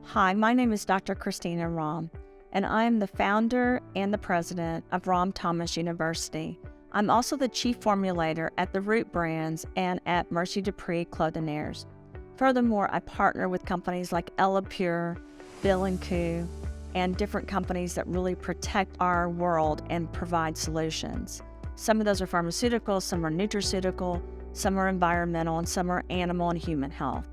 Hi, my name is Dr. Christina Rahm, and I am the founder and the president of Rahm Thomas University. I'm also the chief formulator at the Root Brands and at Mercy Dupree Clothinaires. Furthermore, I partner with companies like Ella Pure, Bill & Coo, and different companies that really protect our world and provide solutions. Some of those are pharmaceutical, some are nutraceutical, some are environmental, and some are animal and human health.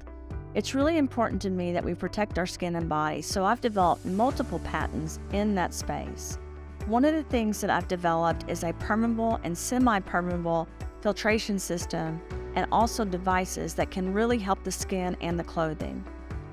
It's really important to me that we protect our skin and body, so I've developed multiple patents in that space. One of the things that I've developed is a permeable and semi-permeable filtration system and also devices that can really help the skin and the clothing.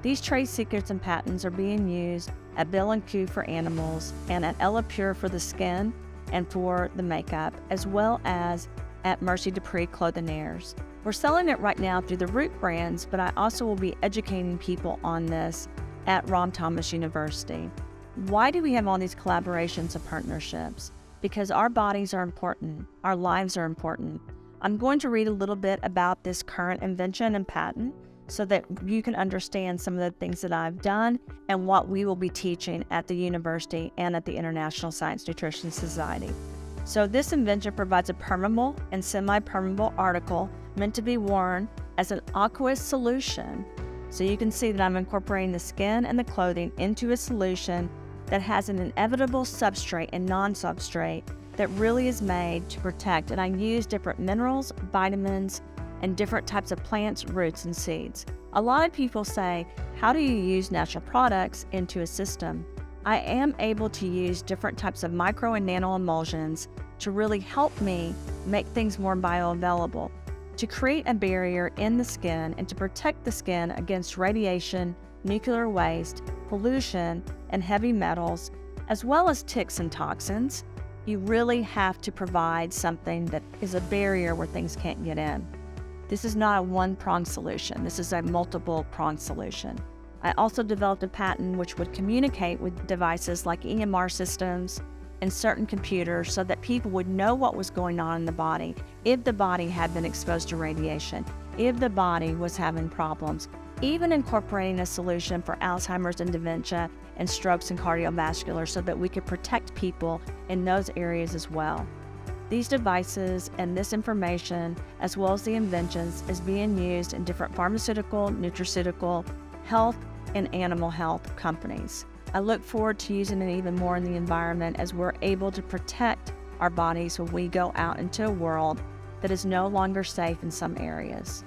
These trade secrets and patents are being used at Bill & Coo for animals and at Ella Pure for the skin and for the makeup, as well as at Mercy Dupree Clothinaires. We're selling it right now through the Root Brands, but I also will be educating people on this at Rahm Thomas University. Why do we have all these collaborations and partnerships? Because our bodies are important, our lives are important. I'm going to read a little bit about this current invention and patent so that you can understand some of the things that I've done and what we will be teaching at the university and at the International Science Nutrition Society. So this invention provides a permeable and semi-permeable article meant to be worn as an aqueous solution. So you can see that I'm incorporating the skin and the clothing into a solution that has an inevitable substrate and non-substrate that really is made to protect. And I use different minerals, vitamins, and different types of plants, roots, and seeds. A lot of people say, how do you use natural products into a system? I am able to use different types of micro and nano emulsions to really help me make things more bioavailable, to create a barrier in the skin and to protect the skin against radiation, nuclear waste, pollution, and heavy metals, as well as ticks and toxins. You really have to provide something that is a barrier where things can't get in. This is not a one-pronged solution. This is a multiple-pronged solution. I also developed a patent which would communicate with devices like EMR systems and certain computers so that people would know what was going on in the body if the body had been exposed to radiation, if the body was having problems, even incorporating a solution for Alzheimer's and dementia and strokes and cardiovascular so that we could protect people in those areas as well. These devices and this information, as well as the inventions, is being used in different pharmaceutical, nutraceutical, health, and animal health companies. I look forward to using it even more in the environment as we're able to protect our bodies when we go out into a world that is no longer safe in some areas.